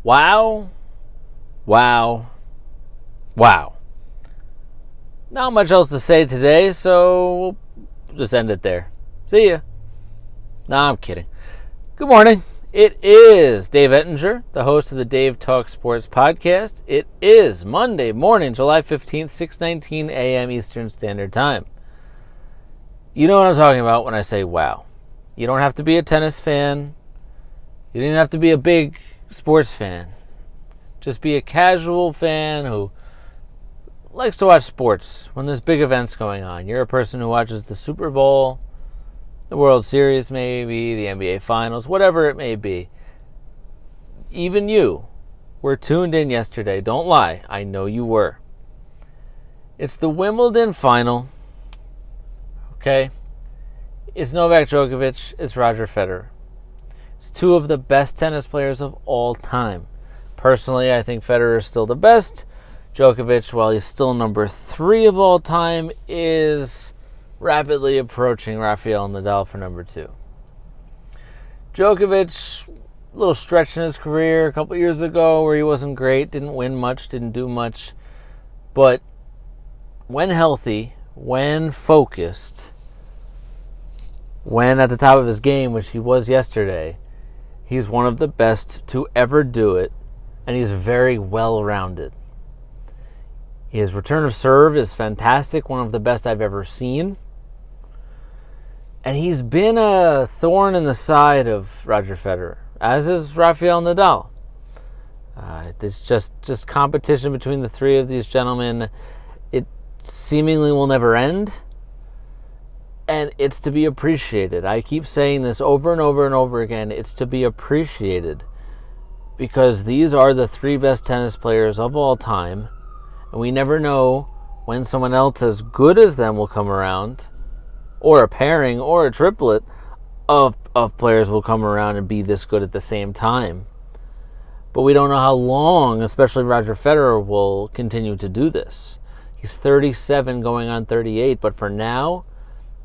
Wow. Wow. Wow. Not much else to say today, so we'll just end it there. See ya. Nah, I'm kidding. Good morning. It is Dave Ettinger, the host of the Dave Talk Sports podcast. It is Monday morning, July 15th, 6:19 a.m. Eastern Standard Time. You know what I'm talking about when I say wow. You don't have to be a tennis fan. You don't have to be a big sports fan. Just be a casual fan who likes to watch sports when there's big events going on. You're a person who watches the Super Bowl, the World Series maybe, the NBA Finals, whatever it may be. Even you were tuned in yesterday. Don't lie. I know you were. It's the Wimbledon final. Okay? It's Novak Djokovic. It's Roger Federer. It's two of the best tennis players of all time. Personally, I think Federer is still the best. Djokovic, while he's still number 3 of all time, is rapidly approaching Rafael Nadal for number 2. Djokovic, a little stretch in his career a couple years ago where he wasn't great, didn't win much, didn't do much. But when healthy, when focused, when at the top of his game, which he was yesterday, he's one of the best to ever do it, and he's very well-rounded. His return of serve is fantastic, one of the best I've ever seen. And he's been a thorn in the side of Roger Federer, as is Rafael Nadal. It's just competition between the three of these gentlemen. It seemingly will never end, and it's to be appreciated. I keep saying this over and over and over again. It's to be appreciated because these are the 3 best tennis players of all time. And we never know when someone else as good as them will come around, or a pairing or a triplet of players will come around and be this good at the same time. But we don't know how long, especially Roger Federer, will continue to do this. He's 37 going on 38, but for now,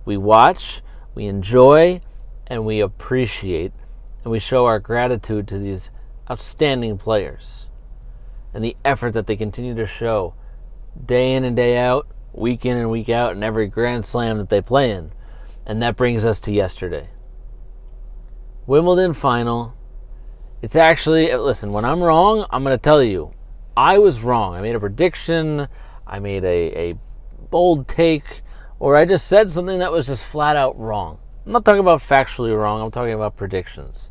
we watch, we enjoy, and we appreciate, and we show our gratitude to these outstanding players and the effort that they continue to show day in and day out, week in and week out, in every Grand Slam that they play in. And that brings us to yesterday. Wimbledon final. It's actually, listen, when I'm wrong, I'm going to tell you. I was wrong. I made a prediction. I made a bold take. Or I just said something that was just flat out wrong. I'm not talking about factually wrong. I'm talking about predictions.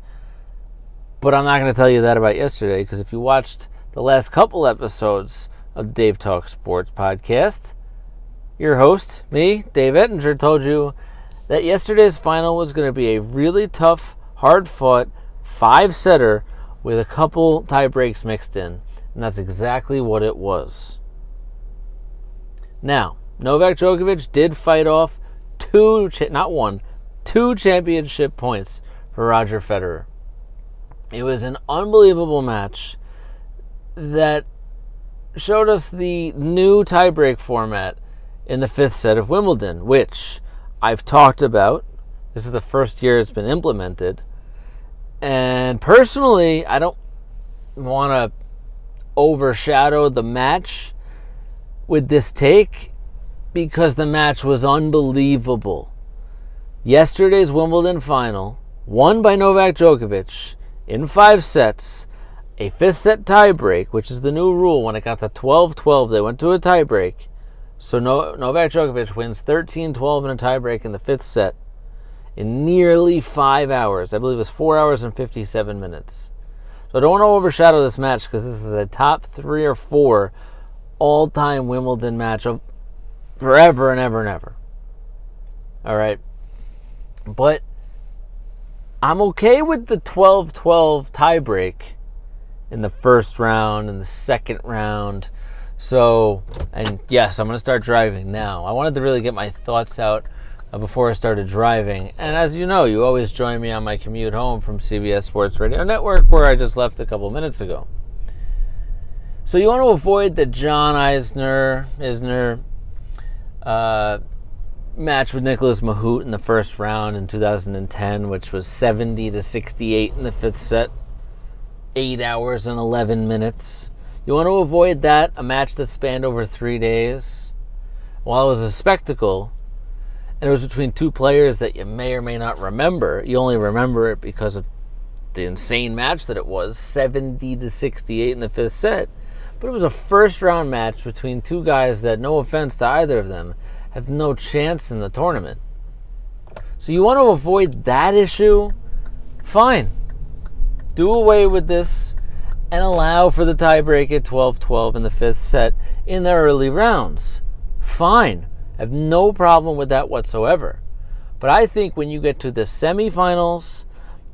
But I'm not going to tell you that about yesterday, because if you watched the last couple episodes of the Dave Talk Sports podcast, your host, me, Dave Ettinger, told you that yesterday's final was going to be a really tough, hard-fought 5-setter with a couple tie breaks mixed in. And that's exactly what it was. Now, Novak Djokovic did fight off 2 championship points for Roger Federer. It was an unbelievable match that showed us the new tiebreak format in the 5th set of Wimbledon, which I've talked about. This is the first year it's been implemented. And personally, I don't want to overshadow the match with this take because the match was unbelievable. Yesterday's Wimbledon final, won by Novak Djokovic in 5 sets, a 5th set tiebreak, which is the new rule. When it got to 12-12, they went to a tiebreak. So Novak Djokovic wins 13-12 in a tiebreak in the 5th set in nearly 5 hours. I believe it was 4 hours and 57 minutes. So I don't want to overshadow this match because this is a top 3 or 4 all-time Wimbledon match of forever and ever and ever. All right. But I'm okay with the 12-12 tiebreak in the first round and the second round. So, and yes, I'm going to start driving now. I wanted to really get my thoughts out before I started driving. And as you know, you always join me on my commute home from CBS Sports Radio Network, where I just left a couple minutes ago. So you want to avoid the John Isner match with Nicholas Mahut in the first round in 2010, which was 70-68 in the 5th set. 8 hours and 11 minutes. You want to avoid that, a match that spanned over 3 days. While it was a spectacle, and it was between two players that you may or may not remember, you only remember it because of the insane match that it was, 70-68 in the fifth set. But it was a first-round match between two guys that, no offense to either of them, have no chance in the tournament. So you want to avoid that issue? Fine. Do away with this and allow for the tiebreak at 12-12 in the fifth set in the early rounds. Fine. I have no problem with that whatsoever. But I think when you get to the semifinals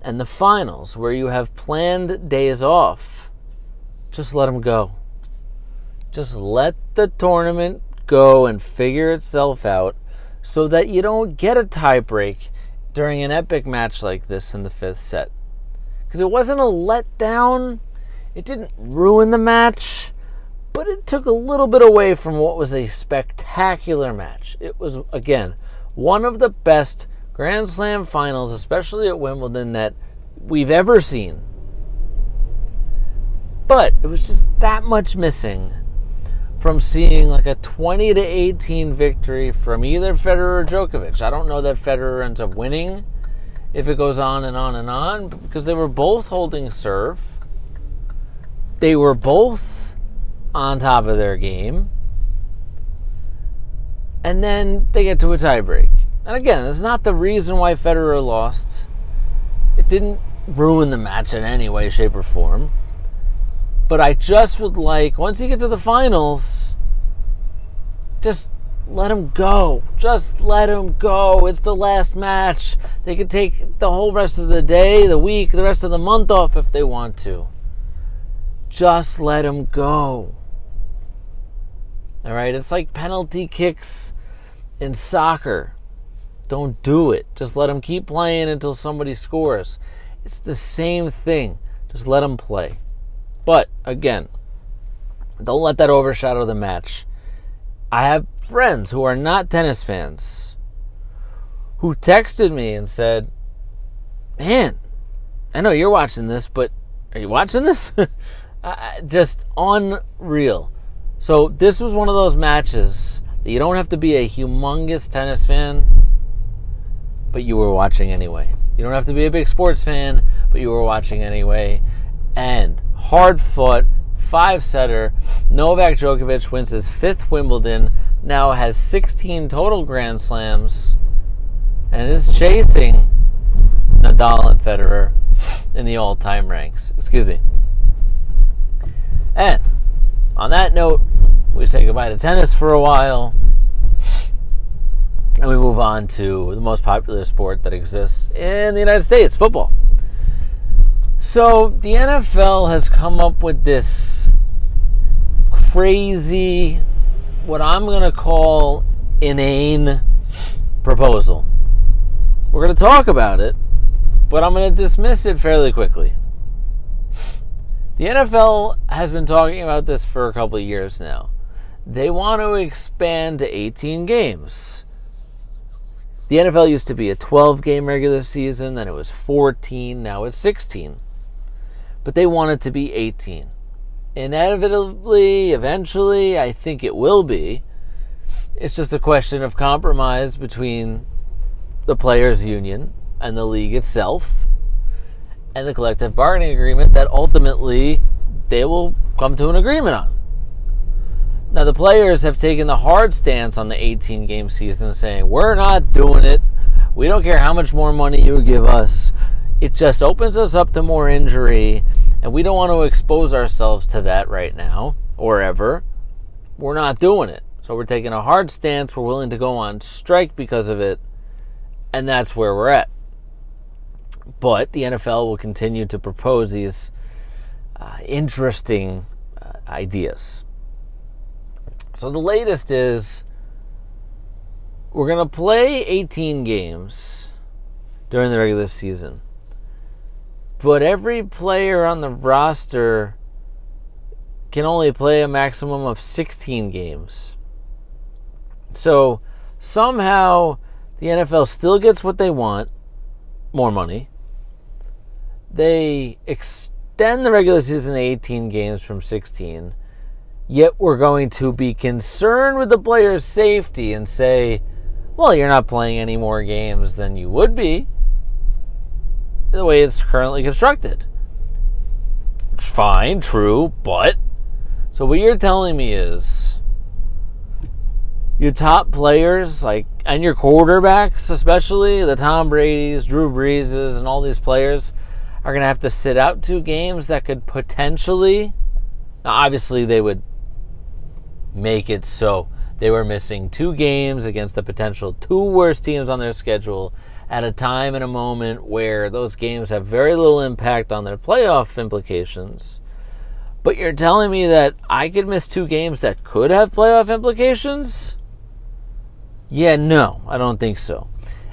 and the finals where you have planned days off, just let them go. Just let the tournament go and figure itself out so that you don't get a tiebreak during an epic match like this in the fifth set. Because it wasn't a letdown. It didn't ruin the match, but it took a little bit away from what was a spectacular match. It was, again, one of the best Grand Slam finals, especially at Wimbledon, that we've ever seen. But it was just that much missing from seeing like a 20-18 victory from either Federer or Djokovic. I don't know that Federer ends up winning if it goes on and on and on, because they were both holding serve. They were both on top of their game. And then they get to a tiebreak. And again, that's not the reason why Federer lost. It didn't ruin the match in any way, shape, or form. But I just would like, once you get to the finals, just let him go. Just let him go. It's the last match. They could take the whole rest of the day, the week, the rest of the month off if they want to. Just let him go. All right? It's like penalty kicks in soccer. Don't do it. Just let him keep playing until somebody scores. It's the same thing. Just let him play. But, again, don't let that overshadow the match. I have friends who are not tennis fans who texted me and said, "Man, I know you're watching this, but are you watching this?" Just unreal. So this was one of those matches that you don't have to be a humongous tennis fan, but you were watching anyway. You don't have to be a big sports fan, but you were watching anyway. And hard-fought, 5-setter. Novak Djokovic wins his 5th Wimbledon, now has 16 total Grand Slams, and is chasing Nadal and Federer in the all-time ranks. Excuse me. And on that note, we say goodbye to tennis for a while, and we move on to the most popular sport that exists in the United States, football. So the NFL has come up with this crazy, what I'm going to call inane proposal. We're going to talk about it, but I'm going to dismiss it fairly quickly. The NFL has been talking about this for a couple of years now. They want to expand to 18 games. The NFL used to be a 12-game regular season, then it was 14, now it's 16. But they want it to be 18. Inevitably, eventually, I think it will be. It's just a question of compromise between the players' union and the league itself and the collective bargaining agreement that ultimately they will come to an agreement on. Now, the players have taken the hard stance on the 18-game season, saying, we're not doing it. We don't care how much more money you give us. It just opens us up to more injury, and we don't want to expose ourselves to that right now or ever. We're not doing it. So we're taking a hard stance. We're willing to go on strike because of it, and that's where we're at. But the NFL will continue to propose these interesting ideas. So the latest is we're going to play 18 games during the regular season. But every player on the roster can only play a maximum of 16 games. So somehow the NFL still gets what they want, more money. They extend the regular season to 18 games from 16, yet we're going to be concerned with the players' safety and say, well, you're not playing any more games than you would be the way it's currently constructed. Fine, true, but so what you're telling me is your top players, and your quarterbacks, especially the Tom Brady's, Drew Breeses, and all these players, are going to have to sit out 2 games that could potentially, now obviously they would make it so they were missing 2 games against the potential 2 worst teams on their schedule at a time and a moment where those games have very little impact on their playoff implications. But you're telling me that I could miss 2 games that could have playoff implications? Yeah, no, I don't think so.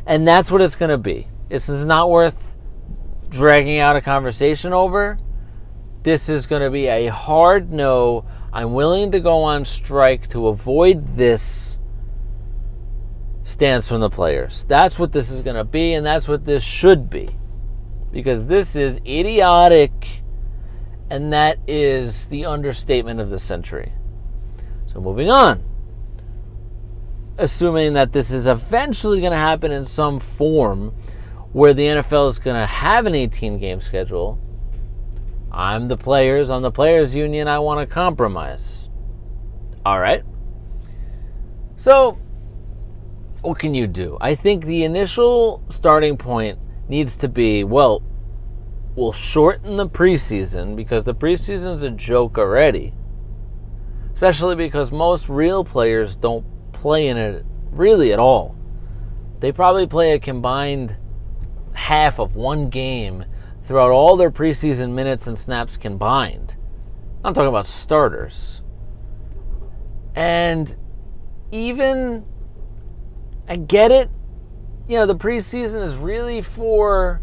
And that's what it's going to be. This is not worth dragging out a conversation over. This is going to be a hard no. I'm willing to go on strike to avoid this stance from the players. That's what this is going to be, and that's what this should be. Because this is idiotic, and that is the understatement of the century. So moving on. Assuming that this is eventually going to happen in some form where the NFL is going to have an 18-game schedule, I'm the players union, I want to compromise. All right. So, what can you do? I think the initial starting point needs to be, well, we'll shorten the preseason because the preseason's a joke already. Especially because most real players don't play in it really at all. They probably play a combined half of 1 game throughout all their preseason minutes and snaps combined. I'm talking about starters. And even, I get it, the preseason is really for,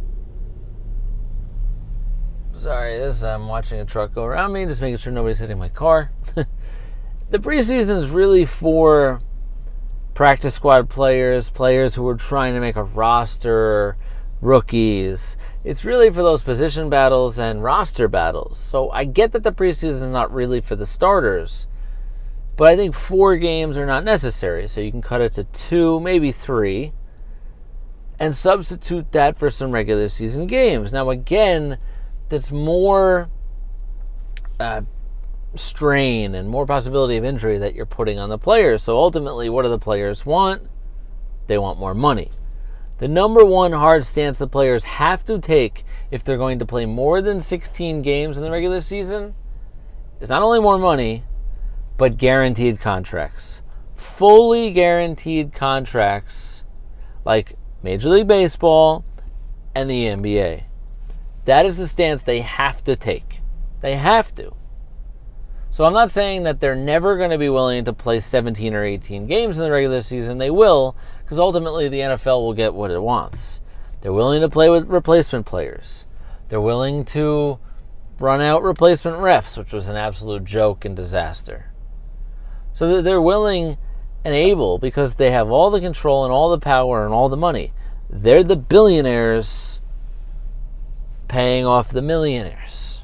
I'm watching a truck go around me, just making sure nobody's hitting my car. The preseason is really for practice squad players who are trying to make a roster, rookies. It's really for those position battles and roster battles. So I get that the preseason is not really for the starters, but I think 4 games are not necessary. So you can cut it to 2, maybe 3, and substitute that for some regular season games. Now again, that's more strain and more possibility of injury that you're putting on the players. So ultimately, what do the players want? They want more money. The number one hard stance the players have to take if they're going to play more than 16 games in the regular season is not only more money, but guaranteed contracts. Fully guaranteed contracts like Major League Baseball and the NBA. That is the stance they have to take. They have to. So I'm not saying that they're never going to be willing to play 17 or 18 games in the regular season. They will, because ultimately the NFL will get what it wants. They're willing to play with replacement players. They're willing to run out replacement refs, which was an absolute joke and disaster. So they're willing and able because they have all the control and all the power and all the money. They're the billionaires paying off the millionaires.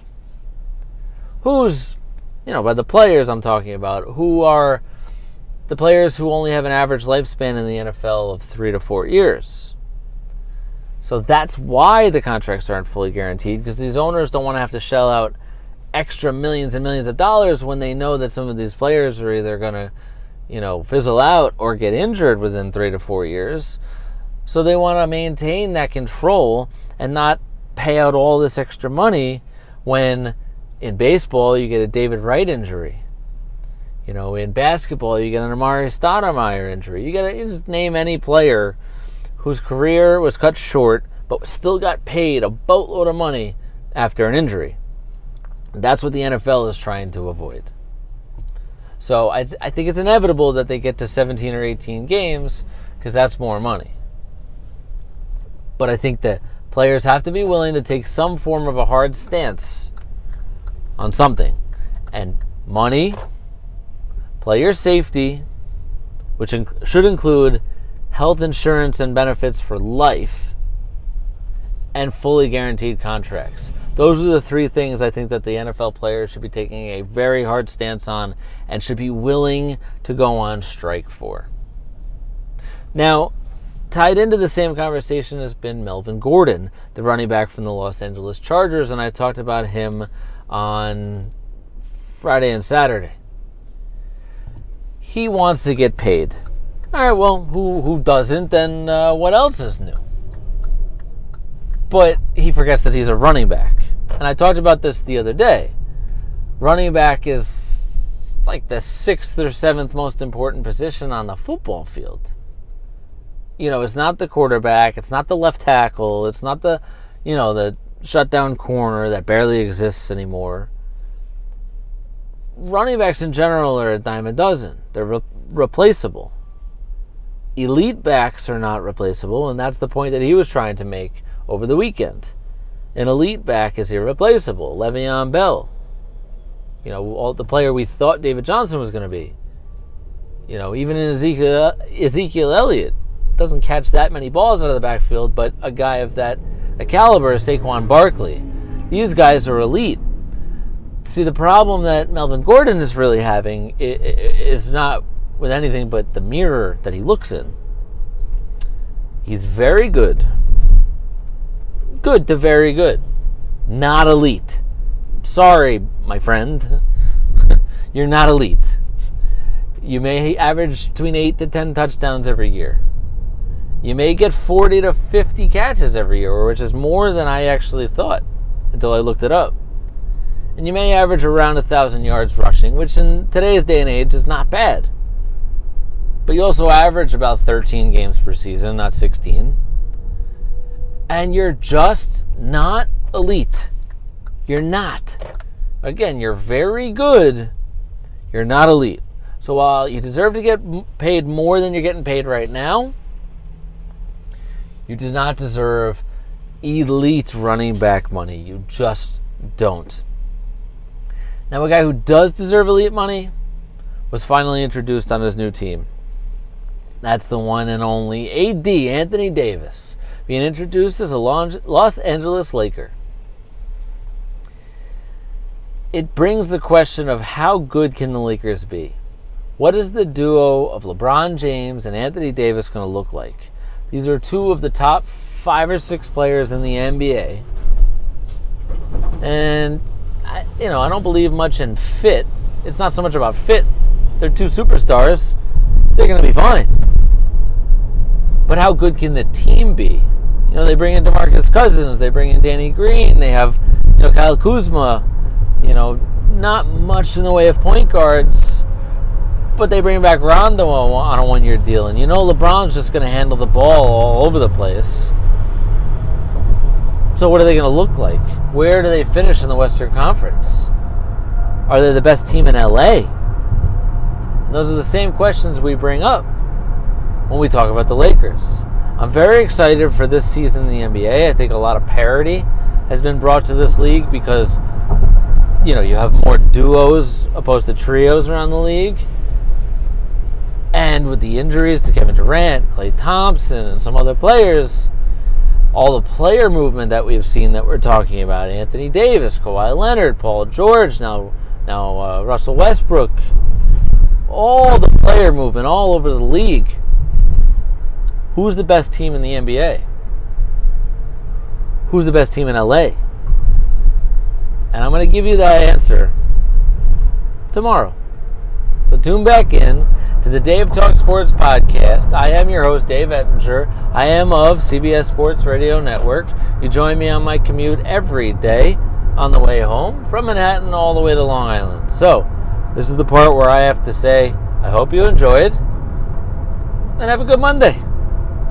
Who's, by the players I'm talking about, who are the players who only have an average lifespan in the NFL of 3 to 4 years. So that's why the contracts aren't fully guaranteed, because these owners don't want to have to shell out extra millions and millions of dollars when they know that some of these players are either going to, fizzle out or get injured within 3 to 4 years. So they want to maintain that control and not pay out all this extra money when in baseball you get a David Wright injury. In basketball you get an Amari Stoudemire injury. You just name any player whose career was cut short but still got paid a boatload of money after an injury. That's what the NFL is trying to avoid. So I think it's inevitable that they get to 17 or 18 games because that's more money. But I think that players have to be willing to take some form of a hard stance on something. And money, player safety, which should include health insurance and benefits for life, and fully guaranteed contracts. Those are the three things I think that the NFL players should be taking a very hard stance on and should be willing to go on strike for. Now, tied into the same conversation has been Melvin Gordon, the running back from the Los Angeles Chargers, and I talked about him on Friday and Saturday. He wants to get paid. All right, well, who doesn't, and what else is new? But he forgets that he's a running back. And I talked about this the other day. Running back is like the 6th or 7th most important position on the football field. You know, it's not the quarterback, it's not the left tackle, it's not the, the shutdown corner that barely exists anymore. Running backs in general are a dime a dozen. They're replaceable. Elite backs are not replaceable, and that's the point that he was trying to make over the weekend. An elite back is irreplaceable. Le'Veon Bell. The player we thought David Johnson was going to be. Even in Ezekiel Elliott doesn't catch that many balls out of the backfield, but a guy of that caliber is Saquon Barkley. These guys are elite. See, the problem that Melvin Gordon is really having is not with anything but the mirror that he looks in. He's very good. Good to very good. Not elite. Sorry, my friend. You're not elite. You may average between 8 to 10 touchdowns every year. You may get 40 to 50 catches every year, which is more than I actually thought until I looked it up. And you may average around 1,000 yards rushing, which in today's day and age is not bad. But you also average about 13 games per season, not 16. And you're just not elite. You're not. Again, you're very good. You're not elite. So while you deserve to get paid more than you're getting paid right now, you do not deserve elite running back money. You just don't. Now, a guy who does deserve elite money was finally introduced on his new team. That's the one and only AD, Anthony Davis, being introduced as a Los Angeles Laker. It brings the question of how good can the Lakers be? What is the duo of LeBron James and Anthony Davis going to look like? These are two of the top 5 or 6 players in the NBA. And I don't believe much in fit. It's not so much about fit. They're 2 superstars. They're going to be fine. But how good can the team be? They bring in DeMarcus Cousins. They bring in Danny Green. They have, Kyle Kuzma. Not much in the way of point guards. But they bring back Rondo on a 1-year deal. And LeBron's just going to handle the ball all over the place. So what are they going to look like? Where do they finish in the Western Conference? Are they the best team in LA? And those are the same questions we bring up when we talk about the Lakers. I'm very excited for this season in the NBA. I think a lot of parity has been brought to this league because, you have more duos opposed to trios around the league. And with the injuries to Kevin Durant, Klay Thompson, and some other players, all the player movement that we've seen that we're talking about, Anthony Davis, Kawhi Leonard, Paul George, now Russell Westbrook, all the player movement all over the league. Who's the best team in the NBA? Who's the best team in LA? And I'm going to give you that answer tomorrow. So tune back in to the Dave Talk Sports podcast. I am your host, Dave Ettinger. I am of CBS Sports Radio Network. You join me on my commute every day on the way home from Manhattan all the way to Long Island. So this is the part where I have to say, I hope you enjoyed and have a good Monday.